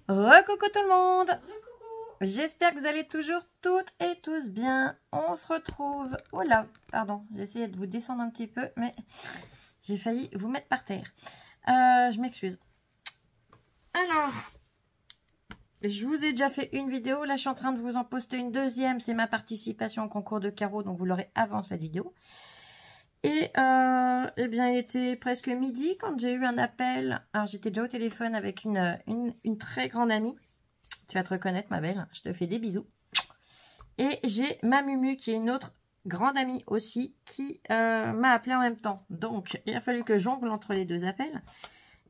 Re-coucou tout le monde. J'espère que vous allez toujours toutes et tous bien. On se retrouve... Oh là, pardon, j'ai essayé de vous descendre un petit peu, mais j'ai failli vous mettre par terre. Je m'excuse. Alors, je vous ai déjà fait une vidéo. Là, je suis en train de vous en poster une deuxième. C'est ma participation au concours de carreaux, donc vous l'aurez avant cette vidéo. Et eh bien, il était presque midi quand j'ai eu un appel. Alors, j'étais déjà au téléphone avec une très grande amie. Tu vas te reconnaître, ma belle. Je te fais des bisous. Et j'ai ma Mumu, qui est une autre grande amie aussi, qui m'a appelé en même temps. Donc, il a fallu que je jongle entre les deux appels.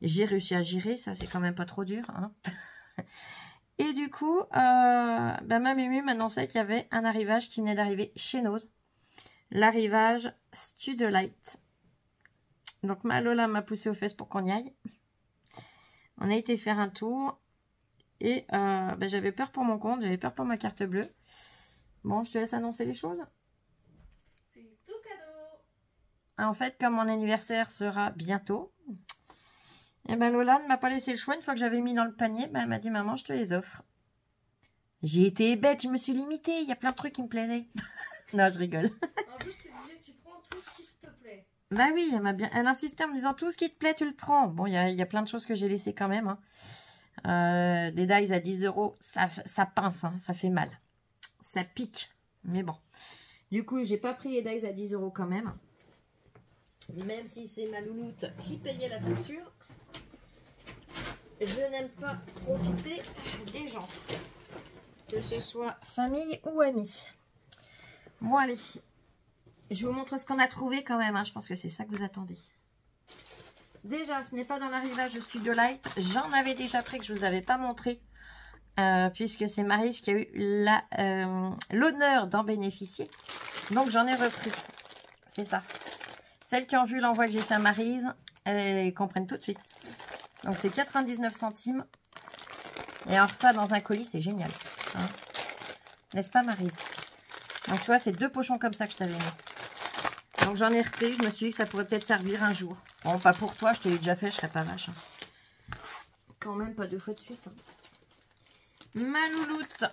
J'ai réussi à gérer. Ça, c'est quand même pas trop dur, hein. Et du coup, ma Mumu m'annonçait qu'il y avait un arrivage qui venait d'arriver chez Nose. L'arrivage Studolight. Donc ma Lola m'a poussé aux fesses pour qu'on y aille. On a été faire un tour. Et j'avais peur pour mon compte, j'avais peur pour ma carte bleue. Bon, je te laisse annoncer les choses. C'est tout cadeau. En fait, comme mon anniversaire sera bientôt, et Lola ne m'a pas laissé le choix. Une fois que j'avais mis dans le panier, elle m'a dit, maman, je te les offre. J'ai été bête, je me suis limitée. Il y a plein de trucs qui me plaisaient. Non, je rigole. En plus, je te disais que tu prends tout ce qui te plaît. Bah oui, elle insistait en me disant, tout ce qui te plaît, tu le prends. Bon, il y a plein de choses que j'ai laissées quand même, hein. Des dies à 10 €, ça pince, hein, ça fait mal. Ça pique. Mais bon. Du coup, j'ai pas pris les dies à 10 € quand même. Même si c'est ma louloute qui payait la facture. Je n'aime pas profiter des gens. Que ce soit famille ou amis. Bon, allez. Je vous montre ce qu'on a trouvé quand même, hein. Je pense que c'est ça que vous attendez. Déjà, ce n'est pas dans l'arrivage de Studolight. J'en avais déjà pris que je ne vous avais pas montré. Puisque c'est Maryse qui a eu l'honneur d'en bénéficier. Donc, j'en ai repris. C'est ça. Celles qui ont vu l'envoi que j'ai fait à Maryse, elles comprennent tout de suite. Donc, c'est 99 centimes. Et alors, ça, dans un colis, c'est génial. Hein, n'est-ce pas, Maryse? Donc, tu vois, c'est 2 pochons comme ça que je t'avais mis. Donc, j'en ai repris. Je me suis dit que ça pourrait peut-être servir un jour. Bon, pas pour toi, je te l'ai déjà fait, je serais pas vache. Hein. Quand même, pas 2 fois de suite. Hein. Ma louloute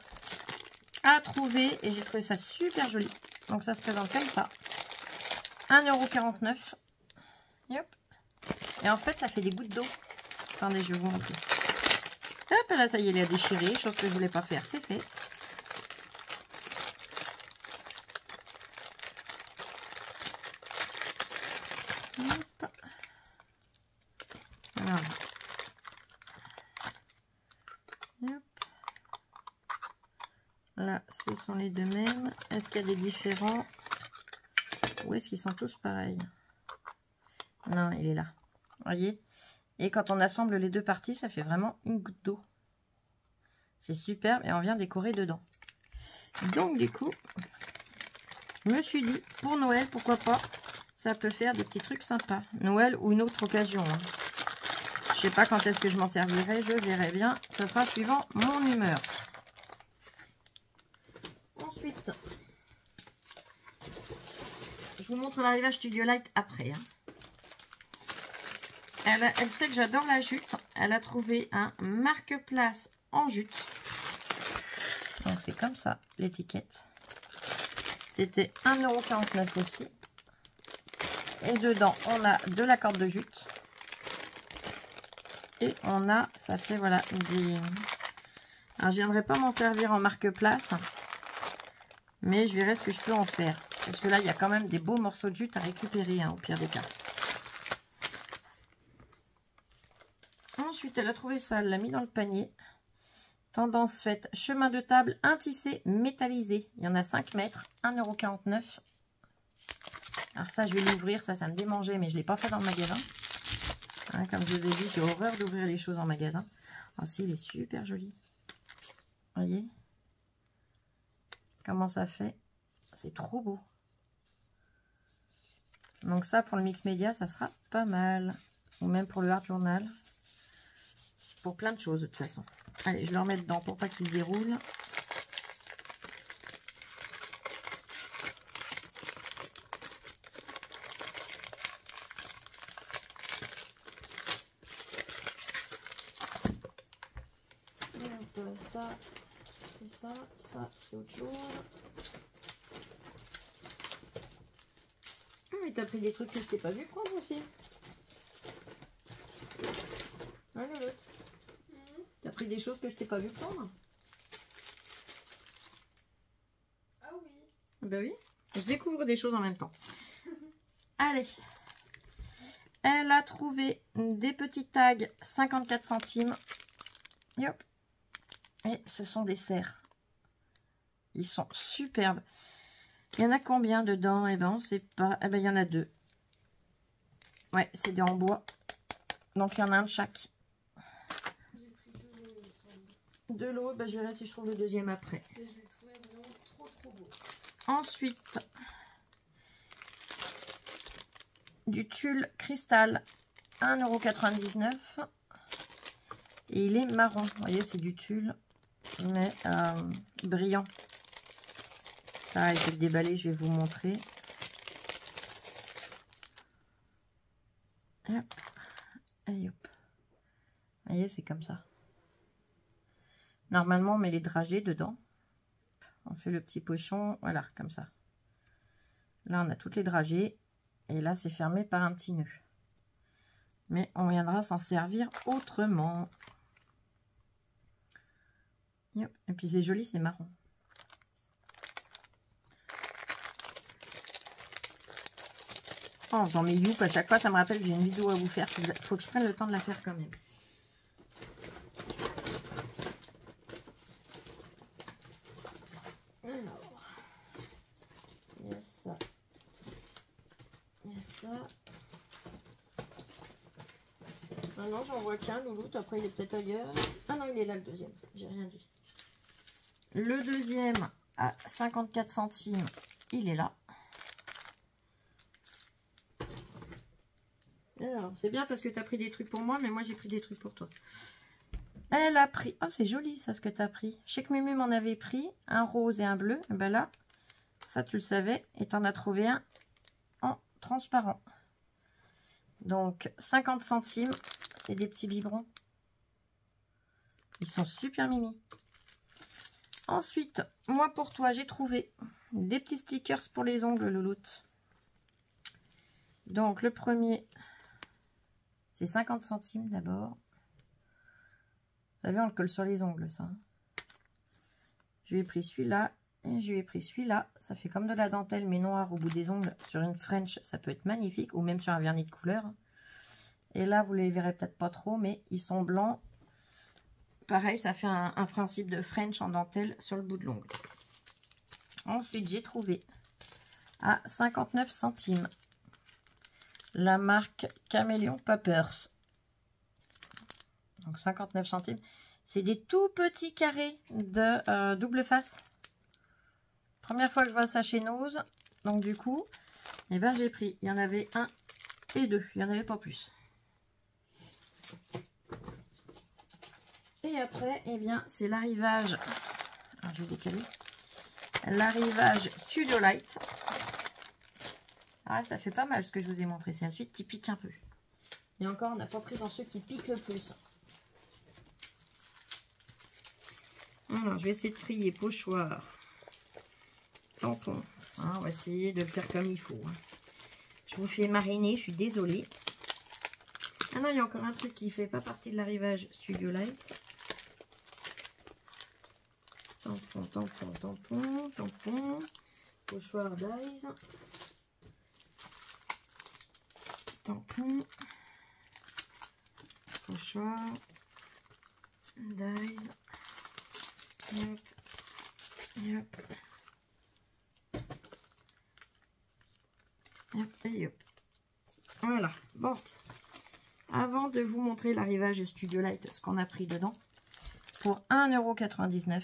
a trouvé et j'ai trouvé ça super joli. Donc, ça se présente comme ça. 1,49 €. Yep. Et en fait, ça fait des gouttes d'eau. Attendez, je vais vous montrer. Hop, là, ça y est, elle a déchiré. Chose que je voulais pas faire, c'est fait. Hop. Voilà. Hop. Là, ce sont les deux mêmes. Est-ce qu'il y a des différents? Ou est-ce qu'ils sont tous pareils? Non, il est là. Voyez? Et quand on assemble les deux parties, ça fait vraiment une goutte d'eau. C'est superbe et on vient décorer dedans. Donc, du coup, je me suis dit, pour Noël, pourquoi pas, ça peut faire des petits trucs sympas. Noël ou une autre occasion. Hein. Je sais pas quand est-ce que je m'en servirai, je verrai bien. Ça sera suivant mon humeur. Ensuite, je vous montre l'arrivage Studolight après. Hein. Elle sait que j'adore la jute. Elle a trouvé un marque-place en jute. Donc c'est comme ça l'étiquette. C'était 1,49 € aussi. Et dedans, on a de la corde de jute. Et on a, ça fait voilà, des... Alors je viendrai pas m'en servir en marque-place. Mais je verrai ce que je peux en faire. Parce que là, il y a quand même des beaux morceaux de jute à récupérer, hein, au pire des cas. Ensuite, elle a trouvé ça, elle l'a mis dans le panier. Tendance faite, chemin de table, un tissé métallisé. Il y en a 5 mètres, 1,49 €. Alors ça, je vais l'ouvrir, ça me démangeait, mais je ne l'ai pas fait dans le magasin. Hein, comme je vous ai dit, j'ai horreur d'ouvrir les choses en magasin. Ah si, il est super joli. Voyez comment ça fait? C'est trop beau. Donc ça, pour le mix média, ça sera pas mal. Ou même pour le hard journal. Pour plein de choses, de toute façon. Allez, je vais le remettre dedans pour pas qu'il se déroule. ça, c'est ça, ça, c'est autre chose. Ah, mais t'as pris des trucs que je t'ai pas vu prendre aussi. Ouais, l'autre. T'as pris des choses que je t'ai pas vu prendre. Ah oui. Ben oui, je découvre des choses en même temps. Allez. Elle a trouvé des petits tags 54 centimes. Yop. Et ce sont des cerfs. Ils sont superbes. Il y en a combien dedans? Eh ben, on sait pas. Eh ben, il y en a 2. Ouais, c'est des en bois. Donc, il y en a un de chaque. J'ai pris 2 lots, il me semble. De l'eau, ben, je verrai si je trouve le deuxième après. Mais je l'ai trouvé vraiment trop beau. Ensuite, du tulle cristal, 1,99 €. Et il est marron. Vous voyez, c'est du tulle, mais brillant. Ça, je vais le déballer, je vais vous montrer. Hop. Et hop. Vous voyez, c'est comme ça. Normalement, on met les dragées dedans. On fait le petit pochon, voilà, comme ça. Là, on a toutes les dragées. Et là, c'est fermé par un petit nœud. Mais on viendra s'en servir autrement. Et puis, c'est joli, c'est marron. Oh, j'en mets youp à chaque fois, ça me rappelle que j'ai une vidéo à vous faire. Faut que je prenne le temps de la faire quand même. Alors, il y a ça. Il y a ça. Ah non, j'en vois qu'un, Louloute. Après, il est peut-être ailleurs. Ah non, il est là, le deuxième. J'ai rien dit. Le deuxième, à 54 centimes, il est là. Alors, c'est bien parce que tu as pris des trucs pour moi, mais moi, j'ai pris des trucs pour toi. Elle a pris... Oh, c'est joli, ça, ce que tu as pris. Je sais que Mumu m'en avait pris un rose et un bleu. Et ben là, ça, tu le savais. Et tu en as trouvé un en transparent. Donc, 50 centimes. C'est des petits biberons. Ils sont super mimi. Ensuite, moi, pour toi, j'ai trouvé des petits stickers pour les ongles, Louloute. Donc, le premier, c'est 50 centimes d'abord. Vous savez, on le colle sur les ongles, ça. Je lui ai pris celui-là et je lui ai pris celui-là. Ça fait comme de la dentelle, mais noir au bout des ongles. Sur une French, ça peut être magnifique. Ou même sur un vernis de couleur. Et là, vous les verrez peut-être pas trop, mais ils sont blancs. Pareil, ça fait un principe de French en dentelle sur le bout de l'ongle. Ensuite, j'ai trouvé à 59 centimes la marque Caméléon Poppers. Donc 59 centimes. C'est des tout petits carrés de double face. Première fois que je vois ça chez Nose. Donc du coup, eh ben, j'ai pris. Il y en avait un et deux. Il n'y en avait pas plus. Et après, eh bien, c'est l'arrivage. Alors, je vais décaler. L'arrivage Studio Light. Ah, ça fait pas mal ce que je vous ai montré. C'est la suite qui pique un peu. Et encore, on n'a pas pris dans ceux qui piquent le plus. Alors, je vais essayer de trier pochoir, tampon. Hein, on va essayer de le faire comme il faut. Hein. Je vous fais mariner, je suis désolée. Ah non, il y a encore un truc qui ne fait pas partie de l'arrivage Studio Light. Tampon, tampon, tampon, tampon. Pochoir d'Eyes. Tampon. Pochoir d'Eyes. Hop. Hop. Hop et hop. Voilà. Bon. Avant de vous montrer l'arrivage Studio Light, ce qu'on a pris dedans, pour 1,99 €,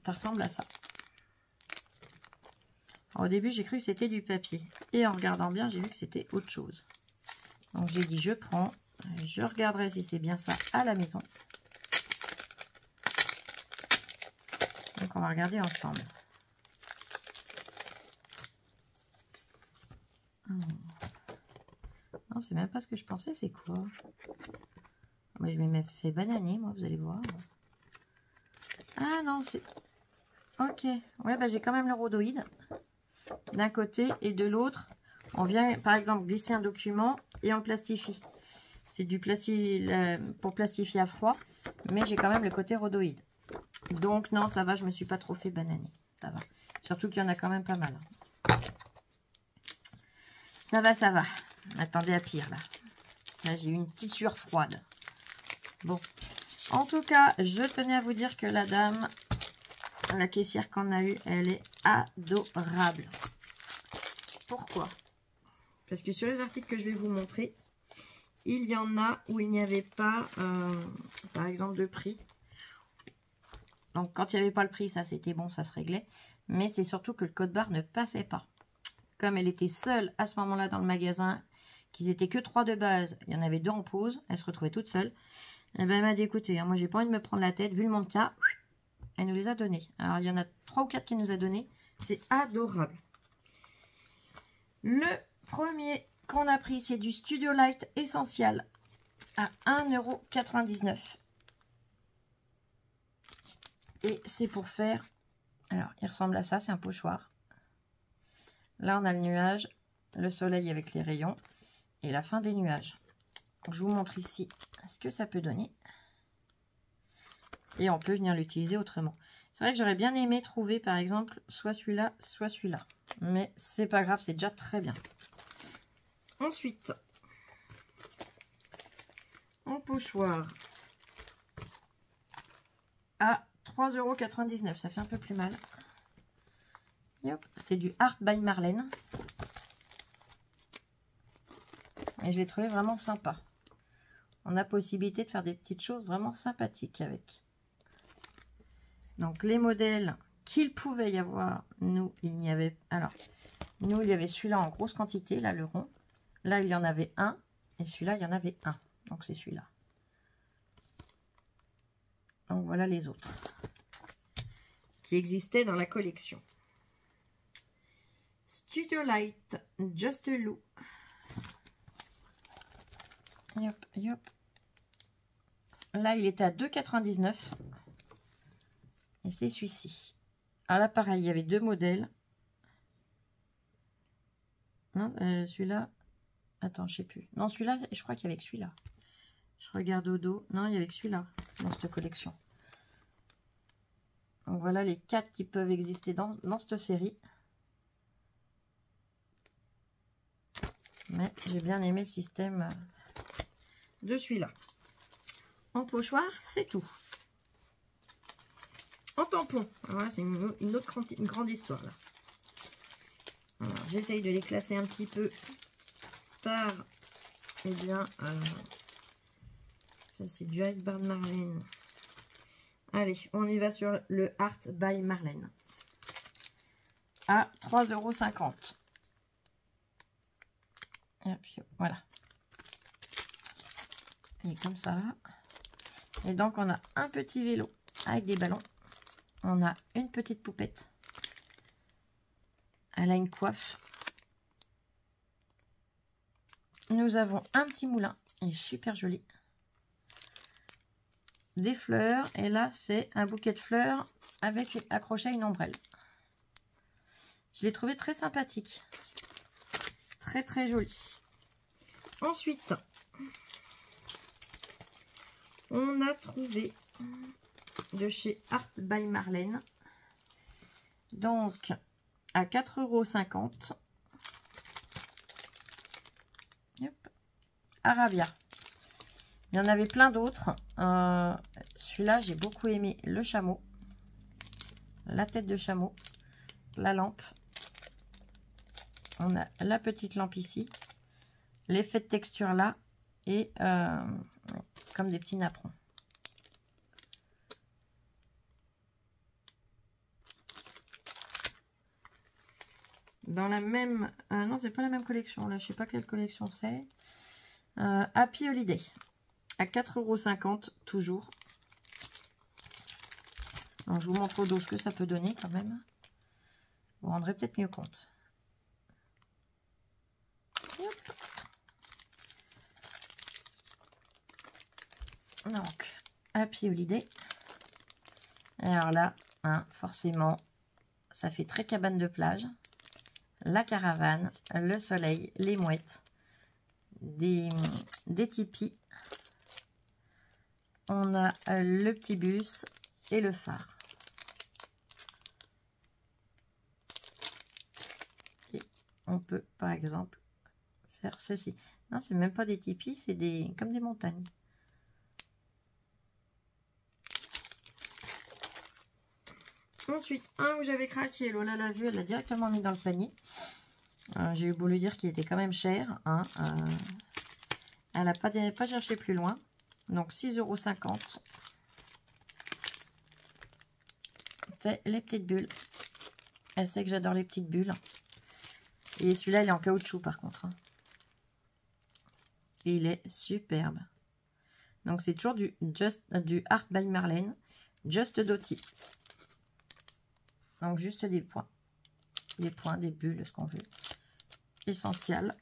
ça ressemble à ça. Alors, au début, j'ai cru que c'était du papier. Et en regardant bien, j'ai vu que c'était autre chose. Donc, j'ai dit, je prends. Je regarderai si c'est bien ça à la maison. Donc, on va regarder ensemble. Non, c'est même pas ce que je pensais. C'est quoi? Moi, je vais me fait bananer, moi, vous allez voir. Ah non, c'est... Ok. Ouais, bah j'ai quand même le rhodoïde d'un côté et de l'autre. On vient, par exemple, glisser un document et on le plastifie. C'est du pour plastifier à froid, mais j'ai quand même le côté rhodoïde. Donc non, ça va, je me suis pas trop fait bananer. Ça va. Surtout qu'il y en a quand même pas mal. Ça va, ça va. Attendez à pire, là. Là, j'ai eu une petite sueur froide. Bon. En tout cas, je tenais à vous dire que la dame, la caissière qu'on a eue, elle est adorable. Pourquoi? Parce que sur les articles que je vais vous montrer, il y en a où il n'y avait pas, par exemple, de prix. Donc, quand il n'y avait pas le prix, ça, c'était bon, ça se réglait. Mais c'est surtout que le code barre ne passait pas. Comme elle était seule à ce moment-là dans le magasin, qu'ils étaient que 3 de base, il y en avait 2 en pause, elle se retrouvait toute seule. Et ben, elle m'a dit, écoutez, hein, moi, j'ai pas envie de me prendre la tête, vu le monde qu'il y a, elle nous les a donnés. Alors, il y en a 3 ou 4 qui nous a donné. C'est adorable. Le premier qu'on a pris, c'est du Studio Light Essential à 1,99 €. Et c'est pour faire... Alors, il ressemble à ça, c'est un pochoir. Là, on a le nuage, le soleil avec les rayons et la fin des nuages. Je vous montre ici ce que ça peut donner. Et on peut venir l'utiliser autrement. C'est vrai que j'aurais bien aimé trouver, par exemple, soit celui-là, soit celui-là. Mais c'est pas grave, c'est déjà très bien. Ensuite, en pochoir à 3,99 €. Ça fait un peu plus mal. C'est du Art by Marlène. Et je l'ai trouvé vraiment sympa. On a possibilité de faire des petites choses vraiment sympathiques avec. Donc les modèles qu'il pouvait y avoir, nous, il n'y avait... Alors, nous, il y avait celui-là en grosse quantité, là, le rond. Là, il y en avait un. Et celui-là, il y en avait un. Donc, c'est celui-là. Donc, voilà les autres qui existaient dans la collection. Studio Light, Just Lou. Yop, yop. Là, il était à 2,99 €. Et c'est celui-ci. Alors là, pareil, il y avait 2 modèles. Non, celui-là... Attends, je sais plus. Non, celui-là, je crois qu'il y avait que celui-là. Je regarde au dos. Non, il y avait que celui-là dans cette collection. Donc voilà les 4 qui peuvent exister dans cette série. Mais j'ai bien aimé le système de celui-là. En pochoir, c'est tout. En tampon, voilà, c'est une grande histoire là. J'essaye de les classer un petit peu par, eh bien, ça c'est du Art by Marlène. Allez, on y va sur le Art by Marlène. À 3,50 €. Et puis voilà. Et comme ça. Et donc on a un petit vélo avec des ballons. On a une petite poupette. Elle a une coiffe. Nous avons un petit moulin. Il est super joli. Des fleurs. Et là, c'est un bouquet de fleurs avec accroché à une ombrelle. Je l'ai trouvé très sympathique. Très, très joli. Ensuite, on a trouvé de chez Art by Marlène. Donc, à 4,50 €. Arabia. Il y en avait plein d'autres. Celui-là, j'ai beaucoup aimé le chameau. La tête de chameau. La lampe. On a la petite lampe ici. L'effet de texture là. Et comme des petits napperons. Dans la même... non, c'est pas la même collection. Là, je sais pas quelle collection c'est. Happy Holiday. À 4,50 € toujours. Donc, je vous montre au dos ce que ça peut donner quand même. Vous vous rendrez peut-être mieux compte. Hop. Donc, Happy Holiday. Alors là, hein, forcément, ça fait très cabane de plage. La caravane, le soleil, les mouettes, des tipis. On a le petit bus et le phare. Et on peut, par exemple, faire ceci. Non, c'est même pas des tipis, c'est comme des montagnes. Ensuite, un où j'avais craqué, Lola l'a vu, elle l'a directement mis dans le panier. J'ai eu beau lui dire qu'il était quand même cher. Hein, elle n'a pas cherché plus loin. Donc 6,50 €. C'est les petites bulles. Elle sait que j'adore les petites bulles. Et celui-là, il est en caoutchouc par contre. Hein. Et il est superbe. Donc c'est toujours du Art by Marlene. Just Doty. Donc juste des points. Des points, des bulles, ce qu'on veut. Essentiel.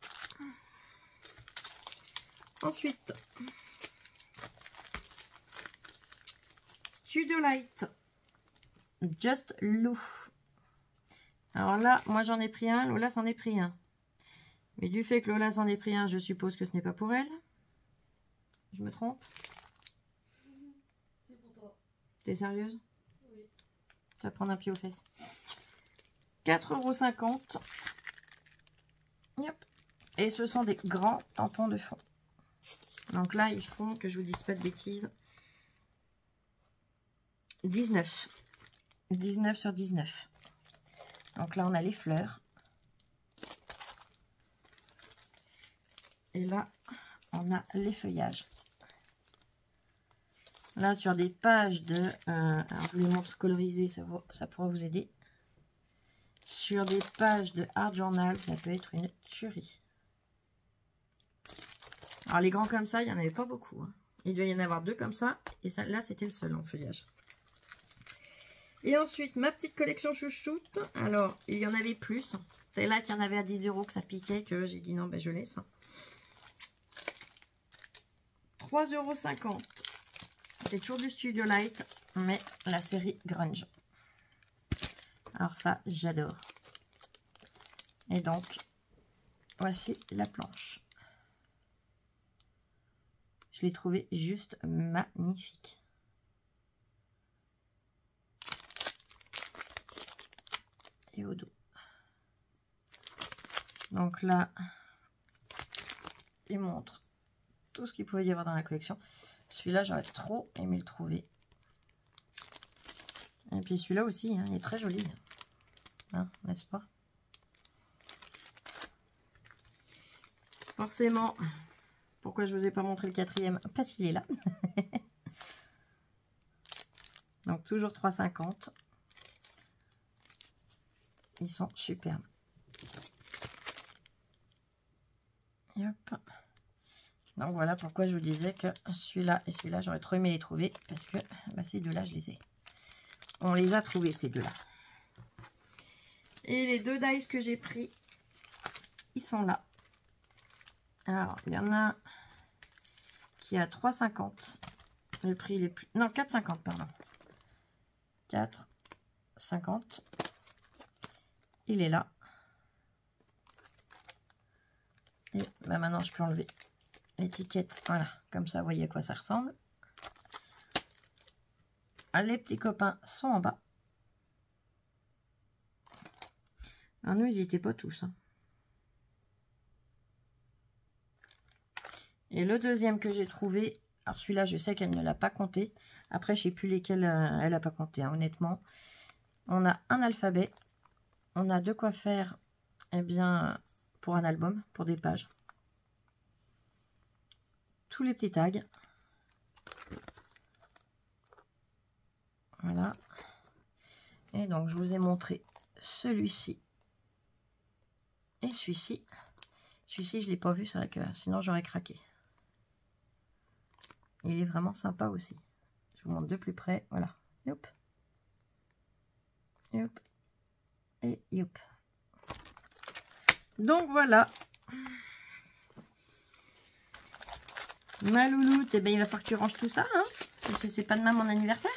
Ensuite, Studio Light. Just Lou. Alors là, moi j'en ai pris un, Lola s'en est pris un. Mais du fait que Lola s'en est pris un, je suppose que ce n'est pas pour elle. Je me trompe? C'est pour toi. T'es sérieuse? Oui. Tu vas prendre un pied aux fesses. 4,50 €. Yep. Et ce sont des grands tampons de fond. Donc là, ils font, que je vous dise pas de bêtises, 19. 19 sur 19. Donc là, on a les fleurs. Et là, on a les feuillages. Là, sur des pages de... alors, je vous les montre colorisées, ça pourra vous aider. Sur des pages de Art Journal, ça peut être une tuerie. Alors, les grands comme ça, il n'y en avait pas beaucoup. Hein. Il doit y en avoir 2 comme ça. Et ça, là, c'était le seul en feuillage. Et ensuite, ma petite collection chouchoute. Alors, il y en avait plus. C'est là qu'il y en avait à 10 € que ça piquait, que j'ai dit non, ben je laisse. 3,50 €. C'est toujours du Studio Light, mais la série Grunge. Alors ça, j'adore. Et donc, voici la planche. Je l'ai trouvée juste magnifique. Et au dos. Donc là, il montre tout ce qu'il pouvait y avoir dans la collection. Celui-là, j'aurais trop aimé le trouver. Et puis celui-là aussi, hein, il est très joli. Hein, n'est-ce pas? Forcément, pourquoi je ne vous ai pas montré le 4e? Parce qu'il est là. Donc toujours 3,50 €. Ils sont superbes. Et hop. Donc voilà pourquoi je vous disais que celui-là et celui-là, j'aurais trop aimé les trouver. Parce que bah, ces deux-là, je les ai. On les a trouvés, ces deux-là. Et les 2 dies que j'ai pris, ils sont là. Alors, il y en a qui a 3,50 €. Le prix, il est plus... Non, 4,50 €, pardon. 4,50 €. Il est là. Et bah, maintenant, je peux enlever l'étiquette. Voilà, comme ça, vous voyez à quoi ça ressemble. Les petits copains sont en bas. Alors, nous, ils n'étaient pas tous. Hein. Et le deuxième que j'ai trouvé, alors celui-là, je sais qu'elle ne l'a pas compté. Après, je ne sais plus lesquels elle n'a pas compté, hein, honnêtement. On a un alphabet. On a de quoi faire, eh bien, pour un album, pour des pages. Tous les petits tags. Voilà. Et donc, je vous ai montré celui-ci. Et celui-ci. Celui-ci, je ne l'ai pas vu, c'est vrai que sinon, j'aurais craqué. Il est vraiment sympa aussi. Je vous montre de plus près. Voilà. Youp. Youp. Et youp. Donc, voilà. Ma louloute, eh ben, il va falloir que tu ranges tout ça, hein, parce que c'est pas demain mon anniversaire.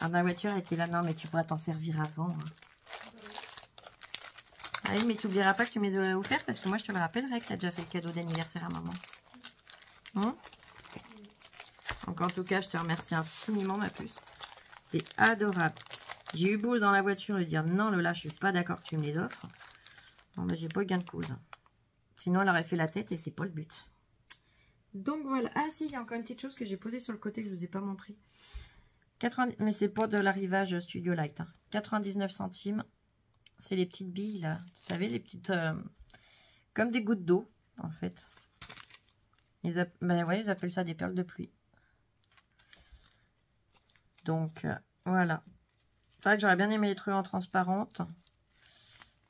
Ah, ma voiture était là. Non, mais tu pourras t'en servir avant. Hein. Ah oui, mais tu n'oublieras pas que tu me les aurais offerts, parce que moi, je te le rappellerai que tu as déjà fait le cadeau d'anniversaire à maman. Donc, en tout cas, je te remercie infiniment, ma puce. C'est adorable. J'ai eu beau dans la voiture lui dire non, Lola, je suis pas d'accord que tu me les offres. Bon, mais j'ai pas eu gain de cause. Sinon, elle aurait fait la tête et c'est pas le but. Donc voilà. Ah si, il y a encore une petite chose que j'ai posée sur le côté que je vous ai pas montré. 90... Mais c'est pour de l'arrivage Studio Light. Hein. 99 centimes. C'est les petites billes là. Vous savez, les petites... comme des gouttes d'eau, en fait. Ben ouais, ils appellent ça des perles de pluie. Donc, voilà. C'est vrai que j'aurais bien aimé les trucs en transparente.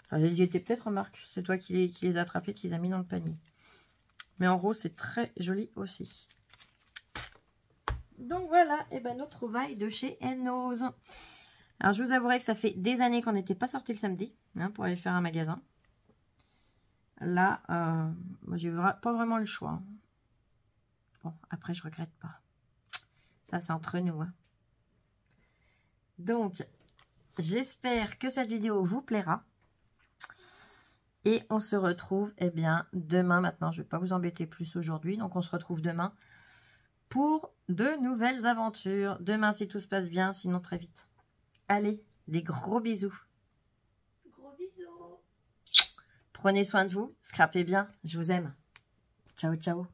Enfin, j'y étais peut-être, remarque. C'est toi qui les as attrapés, qui les as mis dans le panier. Mais en rose, c'est très joli aussi. Donc voilà, et ben notre trouvaille de chez Enose. Alors, je vous avouerai que ça fait des années qu'on n'était pas sorti le samedi, hein, pour aller faire un magasin. Là, moi, j'ai pas vraiment le choix. Hein. Bon, après, je regrette pas. Ça, c'est entre nous. Hein. Donc, j'espère que cette vidéo vous plaira. Et on se retrouve, eh bien, demain. Maintenant, je ne vais pas vous embêter plus aujourd'hui. Donc, on se retrouve demain pour de nouvelles aventures. Demain, si tout se passe bien, sinon très vite. Allez, des gros bisous. Gros bisous. Prenez soin de vous. Scrapez bien. Je vous aime. Ciao, ciao.